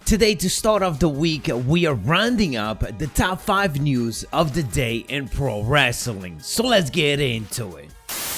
Today, to start off the week, we are rounding up the top 5 news of the day in pro wrestling. So let's get into it.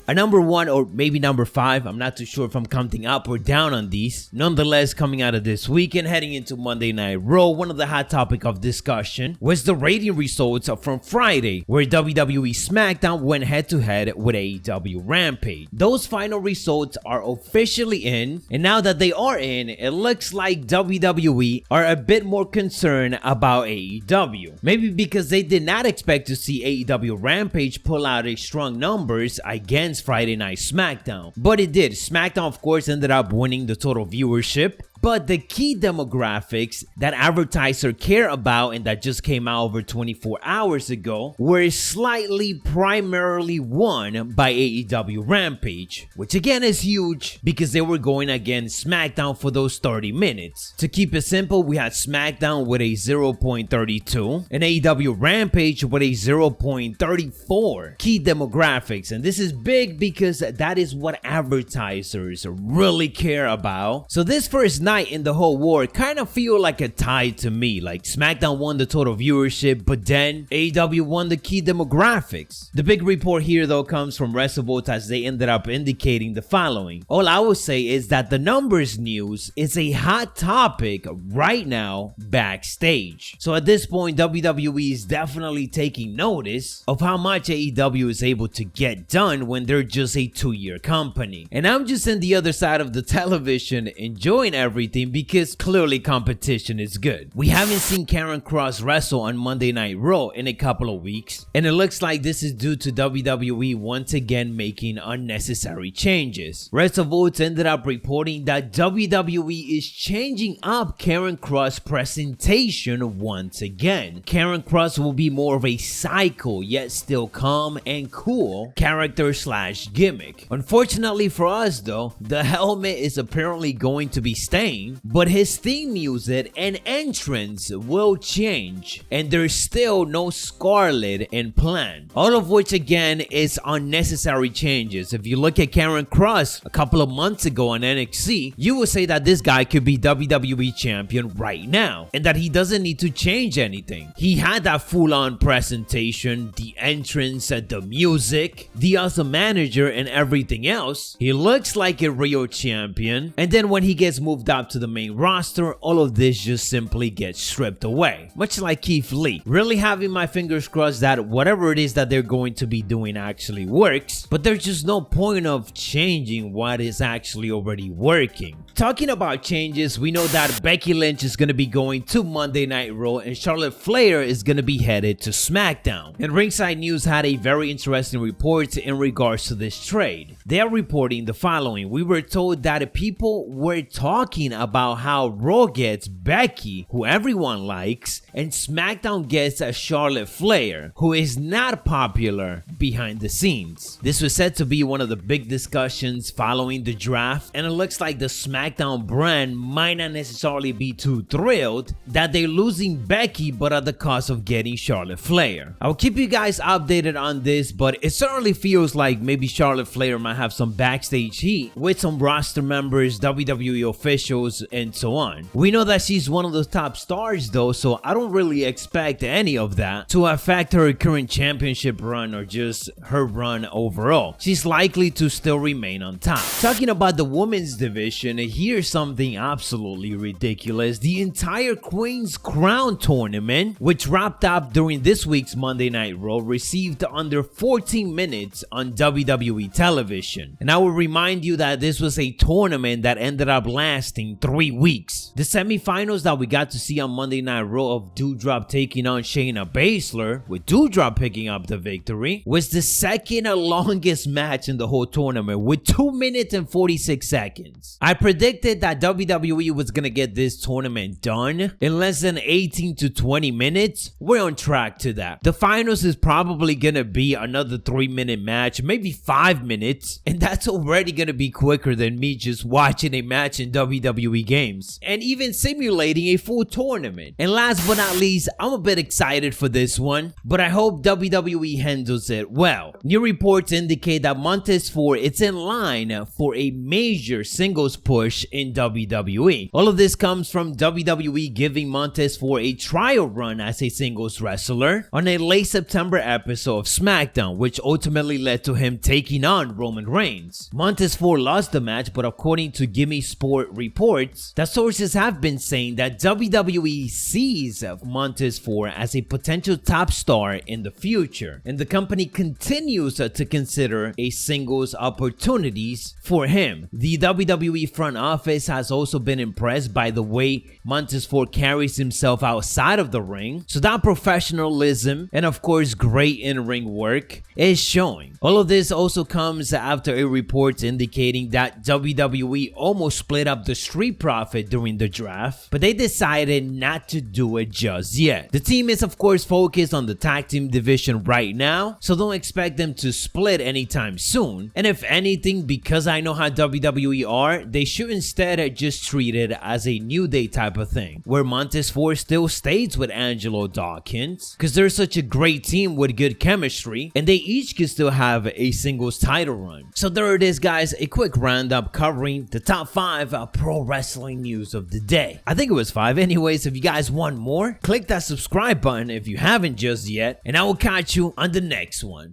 A number 1 or maybe number 5, I'm not too sure if I'm counting up or down on these. Nonetheless, coming out of this weekend, heading into Monday Night Raw, one of the hot topic of discussion was the rating results from Friday, where WWE SmackDown went head-to-head with AEW Rampage. Those final results are officially in, and now that they are in, it looks like WWE are a bit more concerned about AEW. Maybe because they did not expect to see AEW Rampage pull out a strong numbers against Friday Night SmackDown, but it did. SmackDown, of course, ended up winning the total viewership. But the key demographics that advertisers care about and that just came out over 24 hours ago were slightly primarily won by AEW Rampage, which again is huge because they were going against SmackDown for those 30 minutes. To keep it simple, we had SmackDown with a 0.32 and AEW Rampage with a 0.34 key demographics. And this is big because that is what advertisers really care about. So this first night in the whole war kind of feel like a tie to me. Like SmackDown won the total viewership, but then AEW won the key demographics. The big report here though comes from WrestleVotes, as they ended up indicating the following. All I will say is that the numbers news is a hot topic right now backstage. So at this point, WWE is definitely taking notice of how much AEW is able to get done when they're just a 2-year company. And I'm just in the other side of the television enjoying everything because clearly competition is good. We haven't seen Karrion Kross wrestle on Monday Night Raw in a couple of weeks, and it looks like this is due to WWE once again making unnecessary changes. WrestleVotes ended up reporting that WWE is changing up Karrion Kross' presentation once again. Karrion Kross will be more of a psycho yet still calm and cool character / gimmick. Unfortunately for us though, the helmet is apparently going to be staying, but his theme music and entrance will change, and there's still no Scarlet in plan. All of which again is unnecessary changes. If you look at Karrion Kross a couple of months ago on NXT, you would say that this guy could be WWE champion right now and that he doesn't need to change anything. He had that full-on presentation, the entrance, the music, the awesome manager, and everything else. He looks like a real champion, and then when he gets moved up to the main roster, all of this just simply gets stripped away. Much like Keith Lee. Really having my fingers crossed that whatever it is that they're going to be doing actually works, but there's just no point of changing what is actually already working. Talking about changes, we know that Becky Lynch is going to be going to Monday Night Raw and Charlotte Flair is going to be headed to SmackDown. And Ringside News had a very interesting report in regards to this trade. They are reporting the following. We were told that people were talking about how Raw gets Becky, who everyone likes, and SmackDown gets a Charlotte Flair, who is not popular behind the scenes. This was said to be one of the big discussions following the draft, and it looks like the SmackDown brand might not necessarily be too thrilled that they're losing Becky but at the cost of getting Charlotte Flair. I'll keep you guys updated on this, but it certainly feels like maybe Charlotte Flair might have some backstage heat with some roster members, WWE officials, and so on. We know that she's one of the top stars though, so I don't really expect any of that to affect her current championship run or just her run overall. She's likely to still remain on top. Talking about the women's division, here's something absolutely ridiculous. The entire Queen's Crown tournament, which wrapped up during this week's Monday Night Raw, received under 14 minutes on WWE television. And I will remind you that this was a tournament that ended up lasting 3 weeks. The semifinals that we got to see on Monday Night Raw of Doudrop taking on Shayna Baszler, with Doudrop picking up the victory, was the second longest match in the whole tournament with 2 minutes and 46 seconds. I predicted that WWE was gonna get this tournament done in less than 18 to 20 minutes. We're on track to that. The finals is probably gonna be another 3-minute match, maybe 5 minutes, and that's already gonna be quicker than me just watching a match in WWE WWE games, and even simulating a full tournament. And last but not least, I'm a bit excited for this one, but I hope WWE handles it well. New reports indicate that Montez Ford is in line for a major singles push in WWE. All of this comes from WWE giving Montez Ford a trial run as a singles wrestler on a late September episode of SmackDown, which ultimately led to him taking on Roman Reigns. Montez Ford lost the match, but according to Gimme Sport reports, that sources have been saying that WWE sees Montez Ford as a potential top star in the future, and the company continues to consider a singles opportunities for him. The WWE front office has also been impressed by the way Montez Ford carries himself outside of the ring, so that professionalism and of course great in-ring work is showing. All of this also comes after a report indicating that WWE almost split up the Street Profit during the draft, but they decided not to do it just yet. The team is of course focused on the tag team division right now, so don't expect them to split anytime soon. And if anything, because I know how WWE are, they should instead just treat it as a New Day type of thing, where Montez Ford still stays with Angelo Dawkins, because they're such a great team with good chemistry, and they each can still have a singles title run. So there it is, guys, a quick roundup covering the top 5 pro wrestling news of the day. I think it was 5 anyways. If you guys want more, click that subscribe button if you haven't just yet, and I will catch you on the next one.